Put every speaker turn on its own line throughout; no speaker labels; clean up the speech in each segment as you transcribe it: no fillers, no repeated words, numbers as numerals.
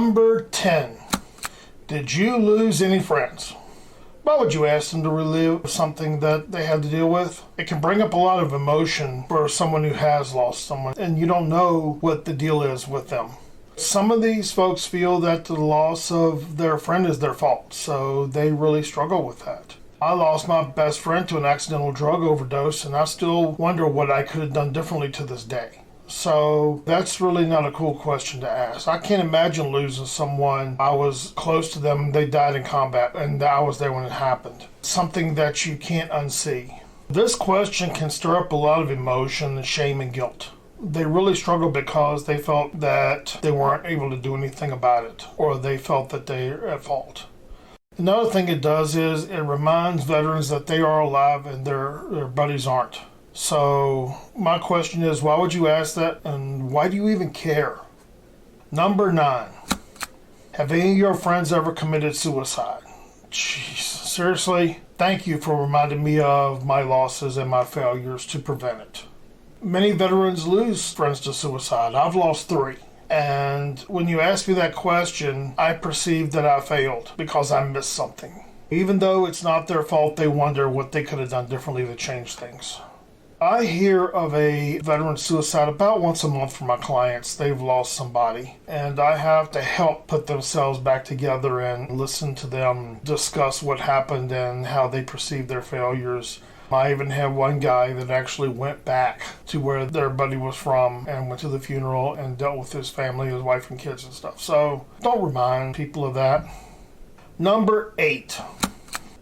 Number 10. Did you lose any friends? Why would you ask them to relive something that they had to deal with? It can bring up a lot of emotion for someone who has lost someone, and you don't know what the deal is with them. Some of these folks feel that the loss of their friend is their fault, so they really struggle with that. I lost my best friend to an accidental drug overdose, and I still wonder what I could have done differently to this day. So that's really not a cool question to ask. I can't imagine losing someone. I was close to them. They died in combat, and I was there when it happened. Something that you can't unsee. This question can stir up a lot of emotion, shame, and guilt. They really struggle because they felt that they weren't able to do anything about it, or they felt that they're at fault. Another thing it does is it reminds veterans that they are alive and their buddies aren't. So my question is, why would you ask that, and why do you even care? Number 9. Have any of your friends ever committed suicide? Jeez, seriously? Thank you for reminding me of my losses and my failures to prevent it. Many veterans lose friends to suicide. I've lost 3. And when you ask me that question, I perceive that I failed because I missed something. Even though it's not their fault, they wonder what they could have done differently to change things. I hear of a veteran suicide about once a month from my clients. They've lost somebody, and I have to help put themselves back together and listen to them discuss what happened and how they perceive their failures. I even have one guy that actually went back to where their buddy was from and went to the funeral and dealt with his family, his wife and kids and stuff. So don't remind people of that. Number 8.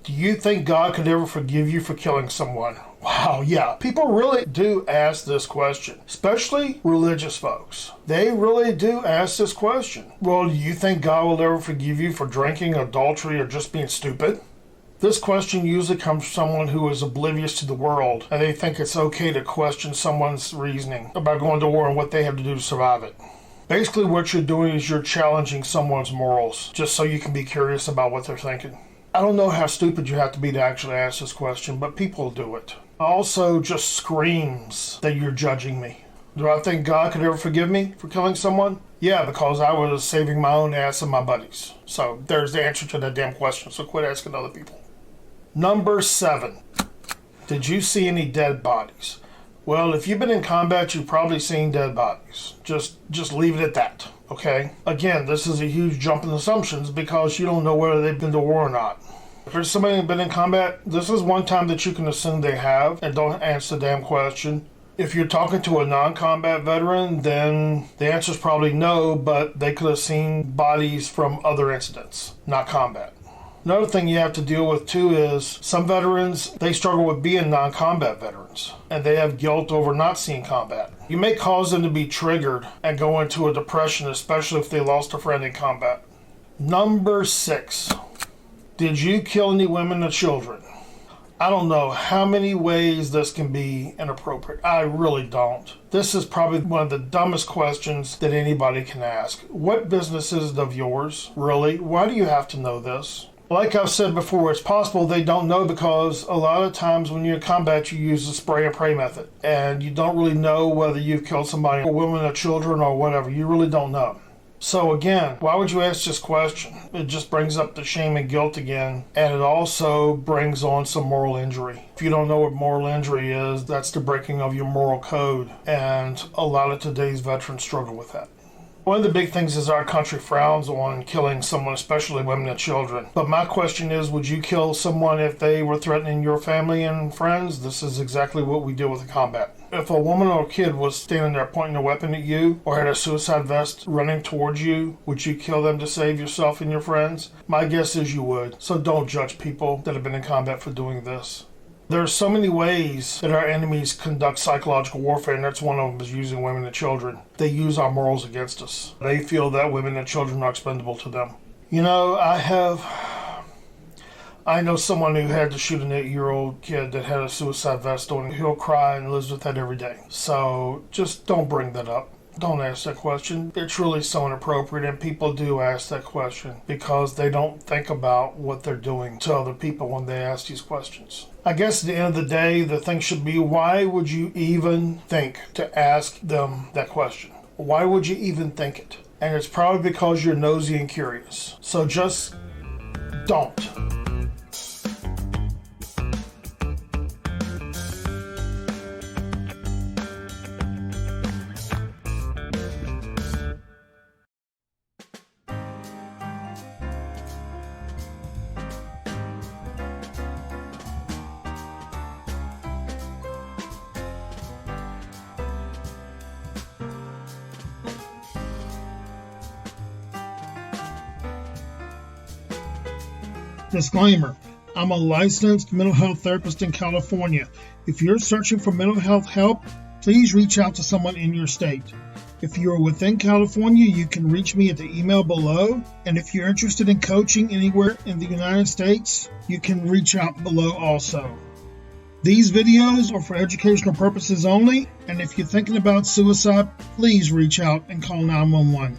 Do you think God could ever forgive you for killing someone? Wow, yeah. People really do ask this question, especially religious folks. They really do ask this question. Well, do you think God will ever forgive you for drinking, adultery, or just being stupid? This question usually comes from someone who is oblivious to the world, and they think it's okay to question someone's reasoning about going to war and what they have to do to survive it. Basically, what you're doing is you're challenging someone's morals, just so you can be curious about what they're thinking. I don't know how stupid you have to be to actually ask this question, but people do it. Also just screams that you're judging me. Do I think God could ever forgive me for killing someone? Yeah, because I was saving my own ass and my buddies. So there's the answer to that damn question, so quit asking other people. Number 7. Did you see any dead bodies? Well, if you've been in combat, you've probably seen dead bodies. Just leave it at that, okay? Again, this is a huge jump in assumptions because you don't know whether they've been to war or not. If there's somebody who's been in combat, this is one time that you can assume they have, and don't answer the damn question. If you're talking to a non-combat veteran, then the answer is probably no, but they could have seen bodies from other incidents, not combat. Another thing you have to deal with too is some veterans, they struggle with being non-combat veterans, and they have guilt over not seeing combat. You may cause them to be triggered and go into a depression, especially if they lost a friend in combat. Number 6. Did you kill any women or children? I don't know how many ways this can be inappropriate. I really don't. This is probably one of the dumbest questions that anybody can ask. What business is it of yours? Really? Why do you have to know this? Like I've said before, it's possible they don't know because a lot of times when you're in combat, you use the spray and pray method. And you don't really know whether you've killed somebody, or women or children or whatever. You really don't know. So again, why would you ask this question? It just brings up the shame and guilt again, and it also brings on some moral injury. If you don't know what moral injury is, that's the breaking of your moral code, and a lot of today's veterans struggle with that. One of the big things is our country frowns on killing someone, especially women and children. But my question is, would you kill someone if they were threatening your family and friends? This is exactly what we deal with in combat. If a woman or a kid was standing there pointing a weapon at you or had a suicide vest running towards you, would you kill them to save yourself and your friends? My guess is you would. So don't judge people that have been in combat for doing this. There are so many ways that our enemies conduct psychological warfare, and that's one of them is using women and children. They use our morals against us. They feel that women and children are expendable to them. You know, I know someone who had to shoot an 8-year-old kid that had a suicide vest on. He'll cry and lives with that every day. So just don't bring that up. Don't ask that question. It's really so inappropriate, and people do ask that question because they don't think about what they're doing to other people when they ask these questions. I guess at the end of the day, the thing should be, why would you even think to ask them that question? Why would you even think it? and it's probably because you're nosy and curious. So just don't. Disclaimer: I'm a licensed mental health therapist in California. If you're searching for mental health help, please reach out to someone in your state. If you're within California, you can reach me at the email below. And if you're interested in coaching anywhere in the United States, you can reach out below also. These videos are for educational purposes only, and if you're thinking about suicide, please reach out and call 911.